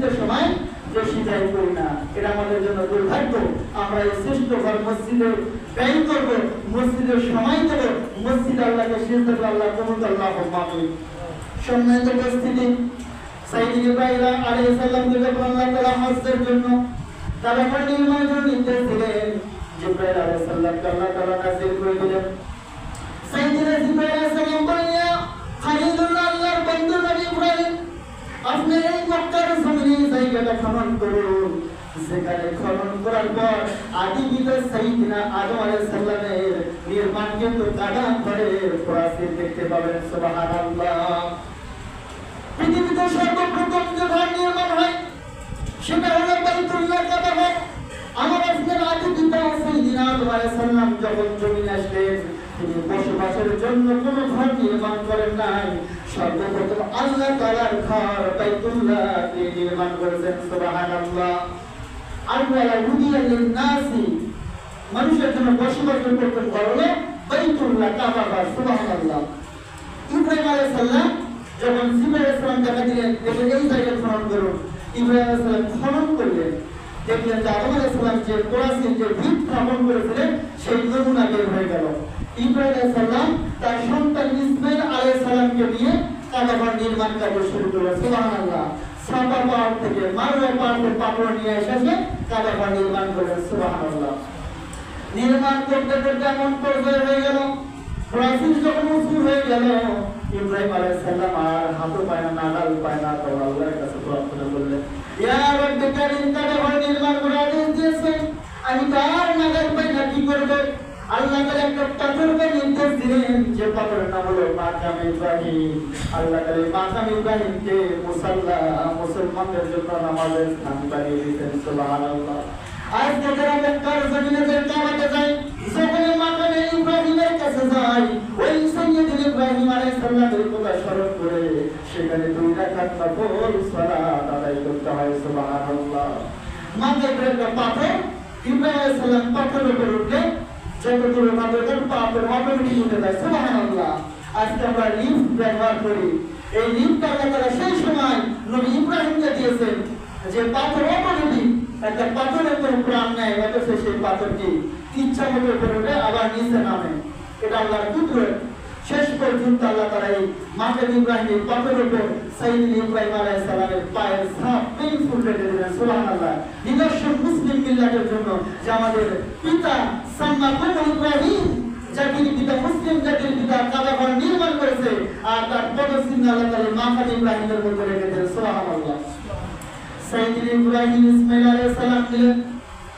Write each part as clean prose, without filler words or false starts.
মসজিদের সময় বেশি যাই করি না, এটা আমাদের জন্য দুর্ভাগ্য। আমরা এই শ্রেষ্ঠ ঘর মসজিদে ব্যয় করব, মসজিদের সময় দেব, মসজিদ আল্লাহকে সিজদা করব, আল্লাহ কবুল আল্লাহুম্মা আমিন। সম্মানিত উপস্থিতি, সাইয়্যিদ ইব্রাহিম আলাইহিস সালামকে যখন আল্লাহ তাআলা হজ্জের জন্য কাবা নির্মাণের জন্য নির্দেশ দিলেন, জিবরাইল আলাইহিস সালামকে আল্লাহ তাআলা নাযিল করে দিলেন। সাইয়্যিদ জিবরাইল আলাইহিস সালাম বললেন, খলিলুল্লাহ, আল্লাহর বন্ধু নবী ইব্রাহিম, আপনি এই মক্কার জমিনে জায়গাটা খনন করুন। সেখানে খনন করার পর আদি পিতা সাইয়্যিদনা আদম আলাইহিস সালামের নির্মাণ কিন্তু কাদা করে ফরাসি দেখতে পাবেন। সুবহানাল্লাহ। পৃথিবীতে সর্বপ্রথম যে ঘর নির্মাণ হয় সেটা হলো বাইতুল্লাহ, কাবা ঘর। আমার আপনার আদি পিতা সাইয়্যিদনা আদম আলাইহিস সালাম যখন জমিনে আসলেন, তিনি বসবাসের জন্য কোনো ঘর নির্মাণ করেন নাই। সর্বপ্রথম আল্লাহ তাআলার ঘর বাইতুল্লাহ তিনি নির্মাণ করেছেন। সুবহানাল্লাহ। আল্লাহ বুদিয়াল লিন-নাসি, মানুষের জন্য বসবাস করতেন ঘর হলো বাইতুল্লাহ, কাবা ঘর। সুবহানাল্লাহ। ইব্রাহিম আলাইহিস সালাম যখন জিবরাইল আলাইহিস সালাম দেখা দিলেন, দেখলেন এই জায়গা খনন করুন। ইব্রাহিম আলাইহিস সালাম খনন করলেন, দেখলেন যে আদম আলাইহিস সালাম যে কোরাসিন যে ভিত স্থাপন করেছিলেন সেই নমুনা বের হয়ে গেল। ইব্রাহিম আলাইহিস সালাম তার সন্তান ইসমাঈল আলাইহিস সালামকে নিয়ে কাবা ঘর নির্মাণ কাজ শুরু করলেন। সুবহানাল্লাহ। সাফা পাহাড় থেকে মারওয়া পাহাড়ে পাথর নিয়ে এসে কাবা ঘর নির্মাণ করলেন। সুবহানাল্লাহ। নির্মাণ করতে করতে এমন পর্যায়ে হয়ে গেল, প্রাচীর যখন উঁচু হয়ে গেল, ইব্রাহিম আলাইহিস সালাম আর হাতও পায় না, নাগাল পায় না, তখন আল্লাহর কাছে প্রার্থনা করলেন, ইয়া রাব্বি কারীম, কাবা ঘর নির্মাণ করে আদেশ দিয়েছেন, আমি তো আর নাগাল পাই না, কি করব? আল্লাহ তাআলা একটা পাথরকে নির্দেশ দিলেন, যে পাথরের নাম হলো মাকাম ইব্রাহিম। আল্লাহ তাআলা মাকাম ইব্রাহিমকে মুসাল্লা, মুসলমানদের জন্য নামাজের স্থান বানিয়ে দিয়েছেন। সুবহানাল্লাহ। আজকে যারা মক্কার জমিনে যে কাবাতে যায়, সেখানে মাকামে ইব্রাহিমের কাছে যায়, ওই সাইয়্যিদ ইব্রাহিম আলাইহিস সালামের কথা স্মরণ করে সেখানে 2 রাকাত নফল সালাত আদায় করতে হয়। সুবহানাল্লাহ। মাকামে একটা পাথর, ইব্রাহিম আলাইহিস সালাম পাথরের উপর উঠলেন, যতদূর পাথরের পাথর অটোমেটিক উঠে যায়। সুবহানাল্লাহ। আজকে আমরা লিফট ব্যবহার করি, এই লিফট আল্লাহ তাআলা সেই সময় নবী ইব্রাহিমকে দিয়েছেন, যে পাথর অটোমেটিক একটা পাথরের উপর প্রাণ নেয়, অথচ সেই পাথরটি ইচ্ছা মতো উপরে উঠে আবার নিচে নামে। এটা আল্লাহর কুদরত। শেষ পর্যন্ত আল্লাহ তাআলা এই মাকাম ইব্রাহিমের পাথরের উপর সাইয়্যিদ ইব্রাহিম আলাইহিস সালামের পায়ের ছাপ পেইনফুল রেখে দিলেন। সুবহানাল্লাহ। নিদর্শন মুসলিম মিল্লাতের জন্য যে আমাদের পিতা সাম্মাকুম ইব্রাহিম, জাতির পিতা, মুসলিম জাতির পিতা কাবা ঘর নির্মাণ করেছে, আর তার পদচিহ্ন আল্লাহ তাআলা মাকাম ইব্রাহিমের মধ্যে রেখে দিলেন। সুবহানাল্লাহ। সাইয়্যিদ ইব্রাহিম ইসমাঈল আলাইহিস সালাম দিলেন,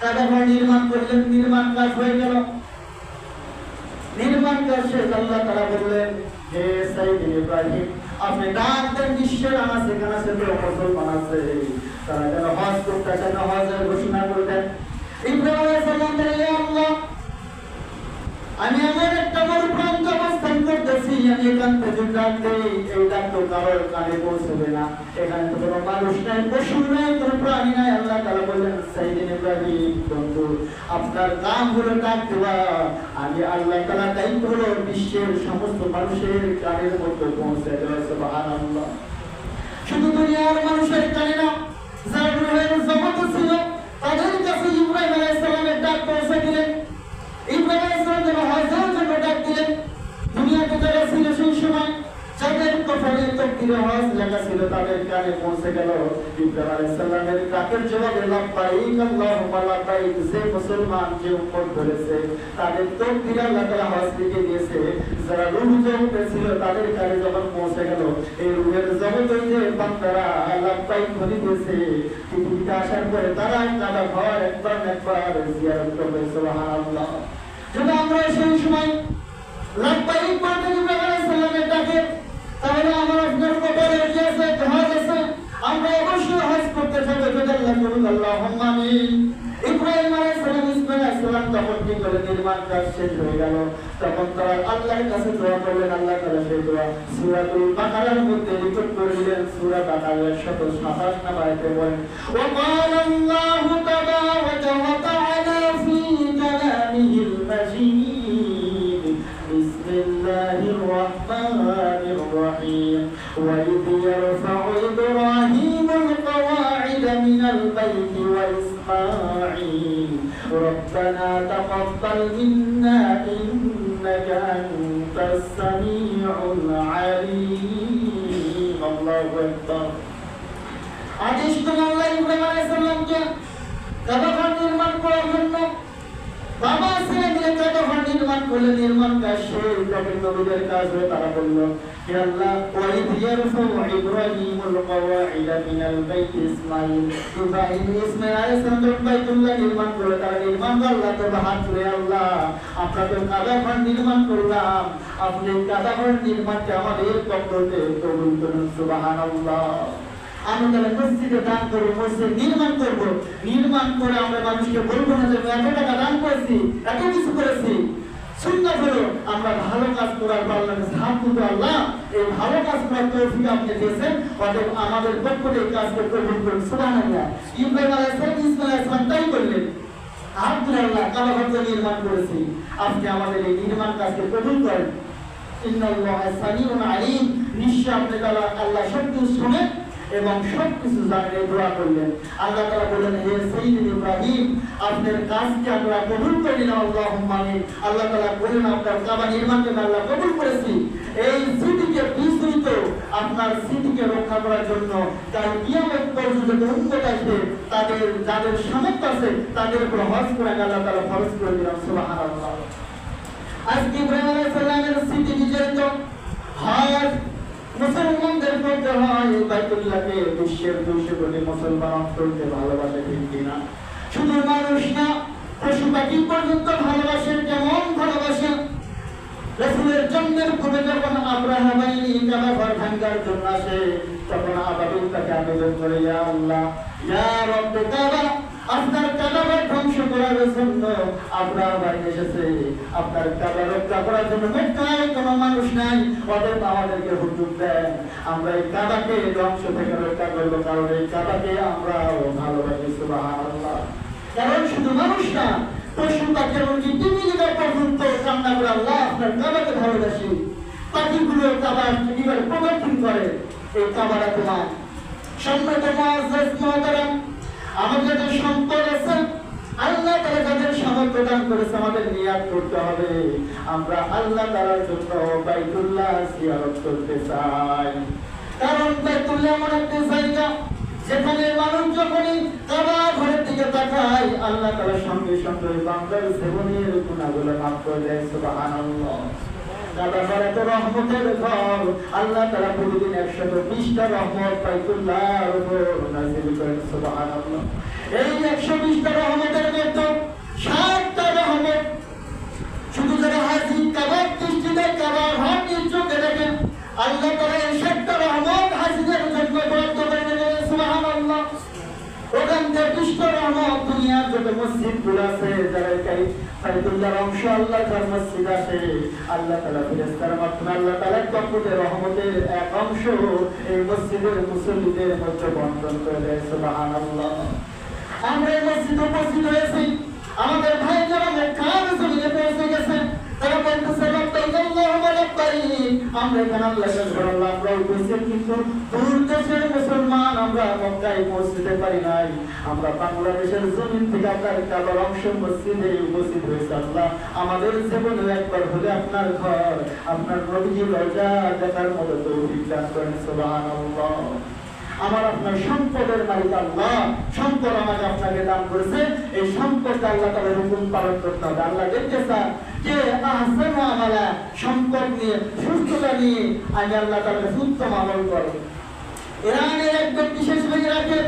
কাবা ঘর নির্মাণ করলেন, নির্মাণ কাজ হয়ে গেল। নির্মাণ কাজ শেষ, আল্লাহ তাআলা বললেন, হে সাইয়্যিদ ইব্রাহিম, আপনি ডাক দেন বিশ্বের আনাচে কানাচে যে মুসলমান আছে, তারা যেন হজ করতে আসে, হজের ঘোষণা করে দেন। ইব্রাহিম আলাইহিস সালাম বললেন, ইয়া আল্লাহ, আমি এমন একটা মরুপ্রান্তে অবস্থান করতেছি, আমি এখান থেকে ডাক দেই, এই ডাক তো কারোর কানে পৌঁছবে না, এখানে তো কোনো মানুষ নাই, পশু নাই, কোনো প্রাণী নাই। আল্লাহ তাআলা বললেন, সাইয়্যিদ ইব্রাহিম বন্ধু, আপনার কাম হলো ডাক দেওয়া, আমি আল্লাহ তাআলা দায়িত্ব হলো বিশ্বের সমস্ত মানুষের কানের মধ্যে পৌঁছে দেওয়া। সুবহানাল্লাহ। শুধু দুনিয়ার মানুষের কানে না, যারা রূহের জগতে ছিল তাদের কাছে ইব্রাহিম আলাইহিস সালামের ডাক পৌঁছে দিলেন। ইব্রাহিম আলাইহিস সালাম যখন হজের জন্য ডাক দিলেন, দুনিয়াতে যারা ছিল সেই সময় যাদের কপালে তাকদীরে হজ লেখা ছিল তাদের কানে পৌঁছে গেল। ইব্রাহিম আলাইহিস সালামের ডাকের জবাবে লাব্বাইক আল্লাহুম্মা লাব্বাইক, যে মুসলমান যে উম্মত ধরেছে তাদের তাকদীরে আল্লাহ তাআলা হজ লিখে দিয়েছে। যারা রূহ জগতে ছিল তাদের কানে যখন পৌঁছে গেল, এই রূহের জগতে যে বান্দারা লাব্বাইক বলে দিয়েছে, পৃথিবীতে আসার পরে তারা কাবা ঘর একবার জিয়ারত করবে। সুবহানাল্লাহ। যদি আমরা সেই সময় লাব্বাইক বলতে ইব্রাহিম আলাইহিস সালামের ডাকে, তাহলে আমার আপনার কপালে কি আছে? হজ আছে। আমরা অবশ্যই হজ করতে যাব, যদি আল্লাহ করুন। আল্লাহুম্মা আমিন। ইব্রাহিম আলাইহিস সালাম, ইসমাঈল আলাইহিস সালাম তখন কি করে নির্মাণ কাজ শেষ হয়ে গেল, তখন তারা আল্লাহর কাছে দোয়া করলেন। আল্লাহ তাআলা সেই দোয়া সূরাতুল বাকারার মধ্যে রেকর্ড করে দিলেন। সূরা বাকারার 127 নম্বর আয়াতে বলেন, ওয়া ক্বালা আল্লাহু তাবারাকা ওয়া তাআলা ফি কালামিহিল মাজিদ, বিসমিল্লাহির রাহমানির রাহিম, ওয়া ইয ইয়ারফা'ু ইব্রাহিমুল কওয়া'িদ السماعين ربنا تقبل منا إنك أنت السميع العليم الله أكبر আদেশ করে আল্লাহ ইব্রাহিম আলাইহিস সালামকে কাবা নির্মাণ করার জন্য বাবা ছেলে মিলে কাবা নির্মাণ করলে নির্মাণ কাজ শেষ যখন নবীদের কাজ হয়ে তারা বলল হে আল্লাহ ওয়াইদ ইয়ারফাউ ইব্রাহিমুল কওয়াইদা মিনাল বাইত ইসমাঈল ইসমাঈল আলাইহিস সালাম বাইতুল্লাহ নির্মাণ করে তারা নির্মাণ আল্লাহ তো হাত ধরে আল্লাহ আমরা তো কাবা নির্মাণ করলাম আপনি কাবা নির্মাণকে আমাদের পক্ষ থেকে কবুল করুন সুবহানাল্লাহ আমরা মসজিদে দান করব মসজিদ নির্মাণ করব নির্মাণ করে আমরা মানুষকে বলবো না যে এত টাকা দান করেছি এত কিছু করেছি সুন্নাত হলো আমরা ভালো কাজ করার আল্লাহর কাছে হাত তুলবো আল্লাহ এই ভালো কাজ করার তৌফিক আপনি দিয়েছেন অতএব আমাদের পক্ষ থেকে এই কাজকে কবুল করুন সুবহানাল্লাহ ইব্রাহিম আলাইহিস সালাম ইসমাঈল আলাইহিস সালাম তাই করলেন আব্দুল্লাহ কাবা ঘর নির্মাণ করেছি আপনি আমাদের এই নির্মাণ কাজকে কবুল করেন ইন্নাল্লাহা সামিউন আলিম নিশ্চয় আপনি আল্লাহ সবকিছু শুনেন এবং সবকিছু জানেন দোয়া করলেন আল্লাহ তাআলা বলেন হে সাইয়্যিদ ইব্রাহিম আপনার কাজকে আমরা কবুল করে নিলাম আল্লাহুম্মা আমিন আল্লাহ তাআলা বলেন আপনার কাবা নির্মাণকে আল্লাহ কবুল করেছি এই স্মৃতিকে বিস্মৃত আপনার স্মৃতিকে রক্ষা করার জন্য কাল কিয়ামত পর্যন্ত উম্মত আসবে তাদের যাদের সামর্থ্য আছে তাদের উপর হজ করে আল্লাহ তাআলা ফরজ করে দিলেন সুবহানাল্লাহ আজকে ইব্রাহিম আলাইহিস সালামের স্মৃতি বিজড়িত হজ মুসলমানদের মধ্যে হয় বাইতুল্লাহকে বিশ্বের 200 কোটি মুসলমান অন্তরকে ভালোবাসে ঠিক কিনা শুধু মানুষ না পশু পাখি পর্যন্ত ভালোবাসে কেমন ভালোবাসে রাসূলের জন্মের পূর্বে যখন আব্রাহা বাহিনী কাবা ঘর ভাঙার জন্য আসে তখন আবাবিল তাকে আবেদন করে ইয়া আল্লাহ ইয়া রব্বে কাবা আপনার কাবা ধ্বংস করার জন্য আব্রাহা বাহিনী এসেছে আপনার কাবা রক্ষা করার জন্য মক্কায় কোনো মানুষ নাই ওদের আমাদেরকে হুকুম দেন আমরা এই কাবাকে ধ্বংস থেকে রক্ষা করব কারণ এই কাবাকে আমরা ভালোবাসি সুবহানাল্লাহ কারণ শুধু মানুষ না পশু পাখি এমনকি টিমিলিকা পর্যন্ত কামনা করে আল্লাহ আপনার কাবাকে ভালোবাসি পাখিগুলো কাবার এবার প্রদক্ষিণ করে এই কাবাটা তোমার সম্মানিত মুআজ্জাজ মুহতারাম আমাদের যে সম্পদ আছে আল্লাহ তাআলা যাদের সামর্থ্য দান করেছে আমাদের নিয়াত করতে হবে আমরা আল্লাহ তাআলার জন্য বাইতুল্লাহ জিয়ারত করতে চাই কারণ বাইতুল্লাহ এমন একটা জায়গা যেখানে মানুষ যখনই কাবা ঘরের দিকে তাকায় আল্লাহ তাআলা সঙ্গে সঙ্গে বান্দার জীবনের গুনাহগুলো মাফ করে দেয় সুবহানাল্লাহ কাবা ঘর এত রহমতের ঘর আল্লাহ তাআলা প্রতিদিন 120টা রহমত বাইতুল্লাহর উপর নাযিল করেন সুবহানাল্লাহ এই 120টা রহমতের মধ্যে 60টা রহমত শুধু যারা হাজী কাবা দৃষ্টিতে কাবা ঘর চোখে দেখেন আল্লাহ তাআলা এই 60টা রহমত হাজীদের জন্য বরাদ্দ করে দেন সুবহানাল্লাহ ওখান থেকে 20টা রহমত দুনিয়ার যত মসজিদগুলো আছে যারা বাইতুল্লাহর অংশ আল্লাহর মসজিদ আছে আল্লাহ তাআলা ফেরেশতার মাধ্যমে আল্লাহ তাআলার পক্ষ থেকে রহমতের এক অংশ এই মসজিদের মুসল্লিদের মধ্যে বন্টন করে দেয় সুবহানাল্লাহ আমরা এই মসজিদে উপস্থিত হয়েছি আমাদের ভাই যারা মক্কার জমিনে পৌঁছে গেছে তারা বলতেছে আল্লাহুম্মা লাব্বাইক আমরা এখানে আল্লাহকে ধরলাম আমরা উপস্থিত কিন্তু দূর দেশের মুসলমান আমরা মক্কায় পৌঁছতে পারি নাই আমরা বাংলাদেশের জমিন থেকে আপনার কাবার অংশ মসজিদে উপস্থিত হয়েছে আল্লাহ আমাদের জীবনে একবার হলে আপনার ঘর আপনার নবীজির রওজা দেখার মতো তৌফিক দান করেন সুবহানাল্লাহ আমার আপনার সম্পদের মালিক আল্লাহ সম্পদ আমাকে আপনাকে দান করেছে এই সম্পদ আল্লাহ তাআলার হুকুম পালন করতে হবে আল্লাহ দেখতে চান যে আহসানু আমালা সম্পদ নিয়ে সুস্থতা নিয়ে আমি আল্লাহ তাআলার উত্তম আমল করব ইরানের এক ব্যক্তি শেষ হয়ে রাখে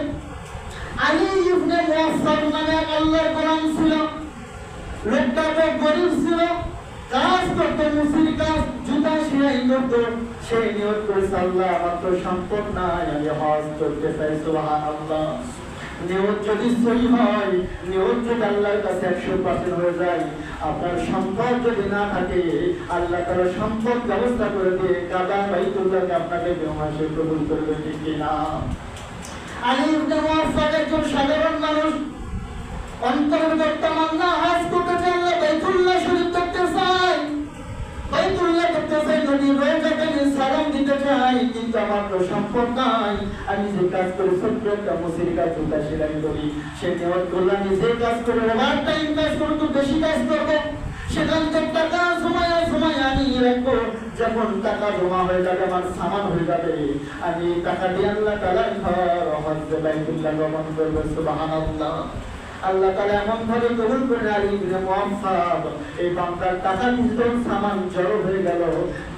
আলী ইবনে মুআফফার নামে এক আল্লাহর গোলাম ছিল লোকটা গরিব ছিল কাজ করতে মুসির কাজ জুতা সেলাই করতে সে নিয়ত করেছে আল্লাহ আমার তো সম্পদ নাই আমি হজ করতে চাই সুবহানাল্লাহ নিয়ত যদি সহি হয় নিয়ত যদি আল্লাহর কাছে 100% হয়ে যায় আপনার সম্পদ যদি না থাকে আল্লাহ তাআলা সম্পদ ব্যবস্থা করে দিয়ে কাবা বাইতুল্লাহকে আপনাকে বেমাসে কবুল করবে ঠিক কিনা আলী ইবনে মুআফফার একজন সাধারণ মানুষ অন্তর্গত তামান্না হজ করতে চায় বাইতুল্লাহ শরীফ দেখতে চায় বাইতুল্লাহ দেখতে বলতেছে নবী রোজাতে সালাম দিতে চাই, কিন্তু আমার তো সম্পদ নাই। আমি যে কাজ করি ছোট্ট একটা মুসির কাজ জুতা সেলাই করি, সে নিয়ত করলাম আমি যে কাজ করে ওভার টাইম কাজ করবো, বেশি কাজ করবো, সেখান থেকে টাকা সময় আমি রাখবো। যখন টাকা জমা হয়ে যাবে, আমার সামান হয়ে যাবে, আমি টাকা দিয়ে আল্লাহ তাআলার ঘর হজ্জে বাইতুল্লাহ গমন করবো। সুবহানাল্লাহ। আল্লাহ তাআলা এমন ভাবে কবুল করে আলী ইবনে মুআফফাব, এই বান্দার টাকা নিয়ে সামান জড়ো হয়ে গেল,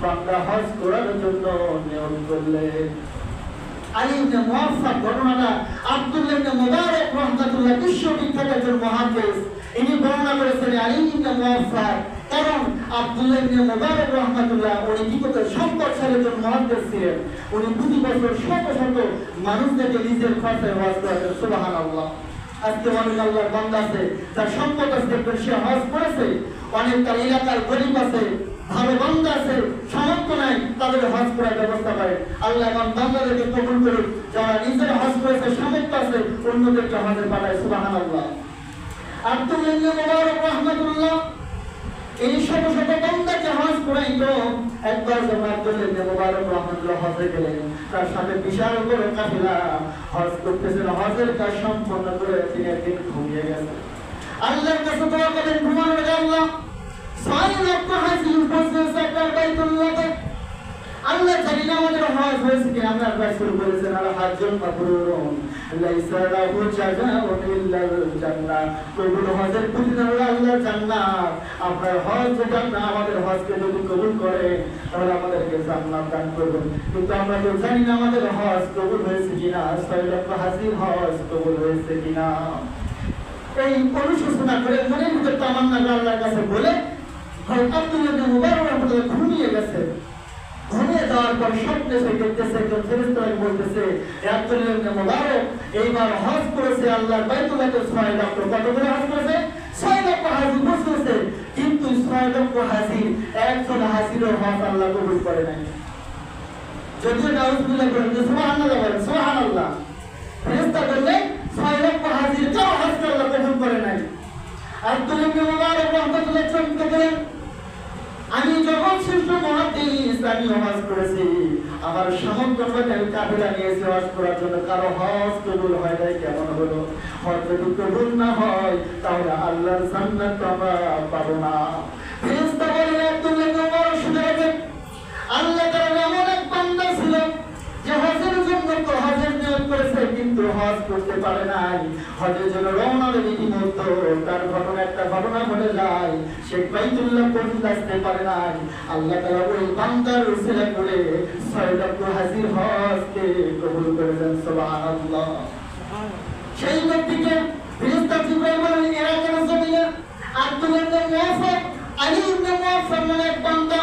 বান্দা হজ করার জন্য নিয়ত করলেন। আলী ইবনে মুআফফাব ঘটনাটা আব্দুল্লাহ ইবনে মুবারক রাহমাতুল্লাহ বিশ্ববিখ্যাত একজন মুহাদ্দিস, ইনি বর্ণনা করেছেন আলী ইবনে মুআফফাব। কারণ আব্দুল্লাহ ইবনে মুবারক রাহমাতুল্লাহ উনি বিগত সম্পদশালী একজন মুহাদ্দিস ছিলেন। উনি প্রতি বছর শত শত মানুষদেরকে নিজের খরচায় হজ করাতেন। সুবহানাল্লাহ। আজকে অনেক আল্লাহর বান্দা আছে, তার সম্পদ আছে, সে হজ করেছে, অনেক তার এলাকার গরিব আছে, ভালো বান্দা আছে, সামর্থ্য নাই, তাদের হজ করার ব্যবস্থা করে। আল্লাহ এবং বান্দাদেরকে কবুল করুন, যারা নিজের হজ করেছে, সামর্থ্য আছে, অন্যদেরকে হজে পাঠায়। সুবহানাল্লাহ। আব্দুল্লাহ ইবনে মুবারক রাহমাতুল্লাহ এই শত শত বান্দাকে হজ করাইতো। একবার যখন আব্দুল্লাহ ইবনে মুবারক রাহমাতুল্লাহ হজে গেলেন, তার সাথে বিশাল বড় কাফেলা হজ করতেছিল। হজের কাজ সম্পন্ন করে তিনি একদিন ঘুমিয়ে গেছেন। আল্লাহর কাছে দোয়া করেন, ঘুমানোর আগে আল্লাহ 6 লক্ষ হাজি উপস্থিত তার বাইতুল্লাহতে। আল্লাহ জানি না আমাদের হজ হয়েছে কি। আমরা রাসূল বলেছেন আল হাজ্জুল মাবরুরুন লাইসা লাহু জাযাউন ইল্লাল জান্নাহ। কবুল হজের প্রতিদান হলো আল্লাহর জান্নাত। আপনার হজ জান্নাত, আমাদের হজকে যদি কবুল করে তাহলে আমাদেরকে জান্নাত দান করবেন। কিন্তু আমরা তো জানি না আমাদের হজ কবুল হয়েছে কিনা, 6 লক্ষ হাজির হজ কবুল হয়েছে কিনা। এই অনুশোচনা করে মনের ভিতর তামান্না আল্লাহর কাছে বলে আব্দুল্লাহ ইবনে মুবারক রাহমাতুল্লাহ ঘুমিয়ে গেছে। ঘুমিয়ে যাওয়ার পর স্বপ্নে সে দেখতেছে একজন ফেরেশতা বলতেছে, আব্দুল্লাহ ইবনে মুবারক এইবার হজ করেছে আল্লাহর বাইতুল্লাহতে 6 লক্ষ। কত করে হজ করেছে? 6 লক্ষ হাজি বসেছে। কিন্তু 6 লক্ষ হাজি একজন হাজিরও হজ আল্লাহ কবুল করে নাই। যদিও নাউজুবিল্লাহ বলেন, সুবহানাল্লাহ বলেন, সুবহানাল্লাহ। ফেরেশতা বললেন 6 লক্ষ হাজির কেউ হজ আল্লাহ কবুল করে নাই। আব্দুল্লাহ ইবনে মুবারক রাহমাতুল্লাহ চমকে গেলেন, আমি যখন শ্রেষ্ঠ মুহাদ্দিস, আমি হজ করেছি, আমার সামর্থ্য অনুযায়ী আমি কাফেলা নিয়েছি হজ করার জন্য, কারো হজ কবুল হয় নাই। কেমন হলো? হজ যদি কবুল না হয় তাহলে আল্লাহর জান্নাত তো আমরা পাবো না। ফেরেশতা বলেন, আব্দুল্লাহ ইবনে মুবারক শুনে রাখেন, আল্লাহ তাআলা এমন এক বান্দা ছিল যে হজের জন্য তো হজের নিয়ত করেছে, কিন্তু হজ করতে পারে নাই। হজের জন্য রওনা দেবে ইতিমধ্যে তার একটা ঘটনা ঘটে যায়, সে বাইতুল্লাহ পর্যন্ত আসতে পারে নাই। আল্লাহ তাআলা ওই বান্দার উসিলা করে 6 লক্ষ হাজির হজকে কবুল করেছেন। সুবহানাল্লাহ। সেই ব্যক্তিকে ফেরেশতা জিবরাইল বলেন, ইরাকের জমিনে আব্দুল্লাহ ইবনে মুআফফাব, আলী ইবনে মুআফফাব নামে এক বান্দা,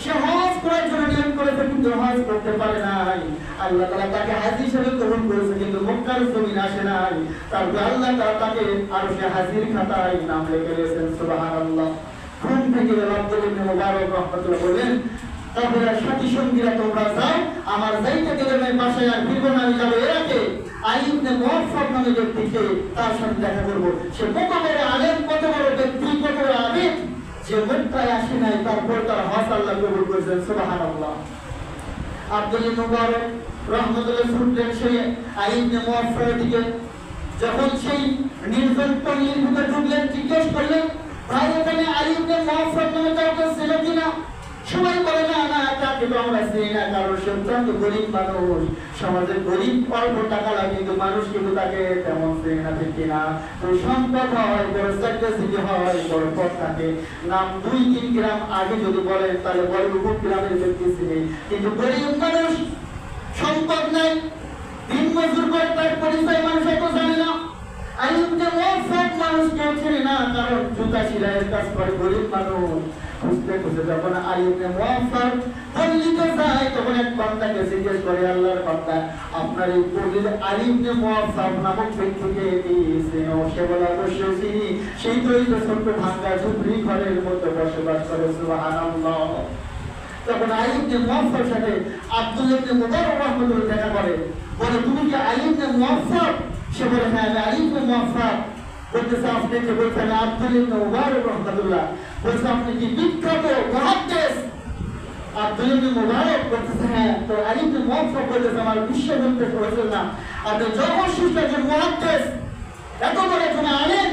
সে হজ করার জন্য নিয়ত করেছে, কিন্তু হজ করতে পারে নাই। আল্লাহ তাআলা তাকে হাজী হিসেবে কবুল করেছে, কিন্তু মক্কার জমিনে আসে নাই। তারপর আল্লাহ তাআলা তাকে আরশে হাজির খাতায় নাম লিখে দিয়েছেন। সুবহানাল্লাহ। ঘুম থেকে আব্দুল্লাহ ইবনে মুবারক রাহমাতুল্লাহ বলেন, কাফেররা সাথী সঙ্গীরা তোমরা যাও, আমার যাইতে গেলে আমি বাসায় আর ফিরবো না, আমি যাবো ইরাকে। আলী ইবনে মুআফফাব নামে ব্যক্তিকে তার সাথে দেখা করবো। সে কত বড় আলেম, কত বড় ব্যক্তি, কত বড় আলেম, যে মক্কায় আসে নাই, তারপর তার হজ আল্লাহ কবুল করেছেন। সুবহানাল্লাহ। আব্দুল্লাহ মুবারক রাহমাতুল্লাহ ছুটলেন সেই আলী ইবনে মুআফফাবের দিকে। যখন সেই নির্জন পল্লীর ভিতরে ঢুকলেন, জিজ্ঞেস করলেন, ভাই এখানে আলী ইবনে মুআফফাব নামে কাউকে ছিল কিনা? সবাই বলে, না না, তাকে তো আমরা চিনি না, কারণ সে অত্যন্ত গরিব মানুষ, সমাজের গরিব, অল্প টাকা লাগে, কিন্তু মানুষ কিন্তু তাকে তেমন চিনি না, ঠিক কিনা? তো সম্পদ হয়, বড় চাকরি হয়, বড় পদ থাকে, নাম 2-3 গ্রাম আগে যদি বলেন তাহলে বড় উপর গ্রামের ব্যক্তি চিনি, কিন্তু গরিব মানুষ, সম্পদ নাই, দিন মজুর করে, তার পরিচয় মানুষ এত জানে না। আলী ইবনে মুআফফাব মানুষ কেউ চেনে না, কারণ জুতা সেলাইয়ের কাজ করে, গরিব মানুষ। খুঁজতে খুঁজতে যখন আলী ইবনে মুআফফাব পল্লীতে যায়, তখন এক বান্দাকে জিজ্ঞেস করে, আল্লাহর বান্দা, আপনার এই পল্লীর আলী ইবনে মুআফফাব নামক ব্যক্তিকে দিয়েছেন? সে বলে, অবশ্যই চিনি, সেই তো এই ছোট্ট ভাঙ্গা ঝুপড়ি ঘরের মধ্যে বসবাস করে। সুবহানাল্লাহ। তখন আলী ইবনে মুআফফাবের সাথে আব্দুল্লাহ ইবনে মুবারক রাহমাতুল্লাহ দেখা করে, বলে, তুমি কি আলী ইবনে মুআফফাব? সে বলে, হ্যাঁ, আমি আলী ইবনে মুআফফাব। বলতেছে, আপনি কি? বলছেন আব্দুল্লাহ ইবনে মুবারক রাহমাতুল্লাহ। বলছে, আপনি কি বিখ্যাত মুহাদ্দিস? আব্দুল ইবনে মুবারক বলতেছে হ্যাঁ, তো আলী ইবনে মুওয়াফফাক বলতেছে আমার বিশ্বাস করতে হয়েছিল না, আপনি যখন শিষ্টাচার মুহাদ্দিস এত বড় একজন আলেম,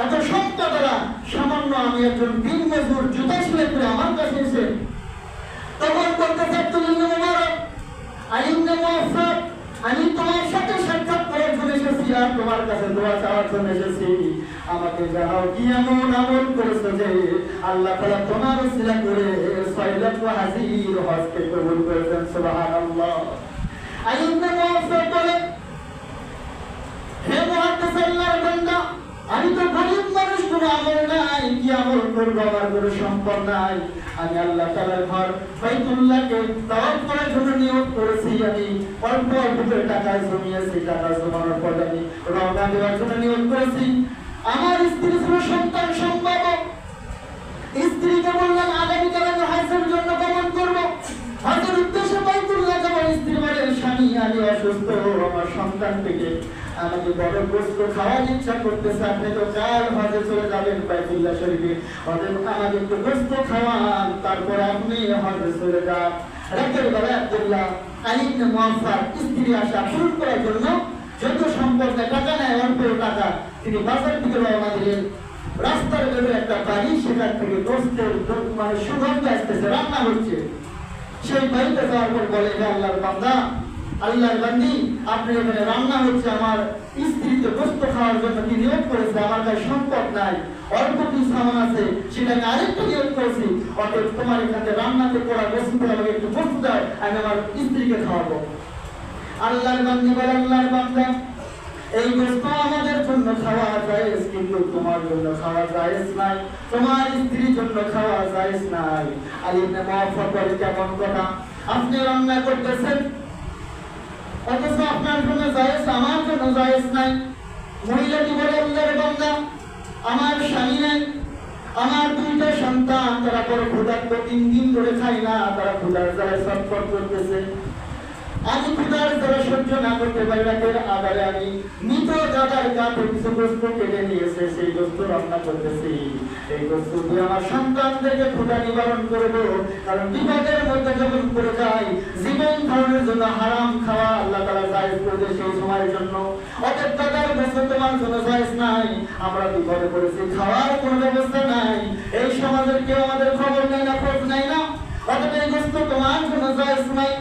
এত সম্পদরা, সামান্য আমি একজন দিন মজুর জুতা সেলাই করে আমার কাছে এসে তখন বলতেছে আব্দুল ইবনে মুবারক, আলী ইবনে মুওয়াফফাক, আমি তোমার সাথে সাক্ষাৎ করার জন্য এসেছি আর তোমার কাছে দোয়া চাওয়ার জন্য এসেছি। আমাকে জানাও কি এমন আমল করেছো যে আল্লাহ তাআলা তোমার ওসিলা করে 6 লক্ষ হাজির হজকে কবুল করেছেন। সুবহানাল্লাহ। আলী ইবনে মুওয়াফফাক বলে, হে মুহাদ্দিস আল্লাহর বান্দা, আমি তো গরিব মানুষ, কোনো আমল নাই, কি আমল করবো, আমার কোনো সম্পদ নাই। আমি আল্লাহ তাআলার ঘর বাইতুল্লাহকে তাওয়াফ করার জন্য নিয়ত করেছি। আমি অল্প অল্প করে টাকা জমিয়েছি, টাকা জমানোর পর আমি রওনা দেওয়ার জন্য নিয়ত করেছি। আমার স্ত্রী ছিল সন্তান সম্ভব, স্ত্রীকে বললাম আগামীকাল আমি হজের জন্য গমন করবো, হজের উদ্দেশ্যে বাইতুল্লাহ যাব। স্ত্রী বলে, স্বামী আমি অসুস্থ, আমার সন্তান থেকে আমাকে বড় গোস্ত খাওয়ার ইচ্ছা করতেছে, আপনি তো কাল হজে চলে যাবেন বাইতুল্লাহ শরীফে, অতএব আমাকে একটু গোস্ত খাওয়ান, তারপর আপনি হজে চলে যান। রাতের বেলা আব্দুল্লাহ আলী ইবনে মুওয়াফফাক স্ত্রী আশা পূরণ করার জন্য যত সম্পদ টাকা নেয় অল্প টাকা, তিনি বাজার থেকে রওনা দিলেন। রাস্তার ভেতরে একটা বাড়ি, সেখান থেকে গোস্তের মানে সুগন্ধ আসতেছে, রান্না হচ্ছে। সেই বাড়িতে যাওয়ার পর বলে, হে আল্লাহর বান্দা, আল্লাহর বান্দি, আপনি এখানে রান্না হচ্ছে, আমার স্ত্রী তো গোস্ত খাওয়ার জন্য কি নিয়োগ করেছে, আমার কাছে সম্পদ নাই, অল্প কিছু সামান আছে, সেটা আমি আরেকটু নিয়োগ করেছি, অতএব তোমার এখানে রান্নাতে করা গোস্ত আমাকে একটু গোস্ত দাও, আমি আমার স্ত্রীকে খাওয়াবো। আল্লাহর বান্দি বলে, আল্লাহর বান্দা, এই গোস্ত আমাদের জন্য খাওয়া জায়েজ, কিন্তু তোমার জন্য খাওয়া জায়েজ নাই, তোমার স্ত্রীর জন্য খাওয়া জায়েজ নাই। আলী ইবনে মুওয়াফফাক বলে, কেমন কথা, আপনি রান্না করতেছেন অথচ আপনার জন্য জায়েজ, আমার জন্য জায়েজ নাই। মহিলাটি বলে, আল্লাহর বান্দা, আমার স্বামী নাই, আমার 2টা সন্তান, তারা বড় ক্ষুধার্ত, 3 দিন ধরে খাই না, তারা ক্ষুধার জ্বালায় ছটফট করতেছে। আমি ক্ষুধার জ্বালা সহ্য না করতে পারি, রাতের আধারে আমি মৃত দাদার কাছে কিছু গোস্ত কেটে নিয়েছে, সেই গোস্ত রান্না করতেছি। এই গোস্ত দিয়ে আমার সন্তানদেরকে ক্ষুধা নিবারণ করবো, কারণ বিপদের মধ্যে যখন পড়ে যায়, জীবন ধারণের জন্য হারাম খাওয়া আল্লাহ তাআলা জায়েজ করেছে সেই সময়ের জন্য। অতএব দাদার গোস্ত তোমার জন্য জায়েজ নাই, আমরা বিপদে পড়েছি, খাওয়ার কোনো ব্যবস্থা নাই, এই সমাজের কেউ আমাদের খবর নেয় না, খোঁজ নেয় না, অতএব এই গোস্ত তোমার জন্য জায়েজ নাই।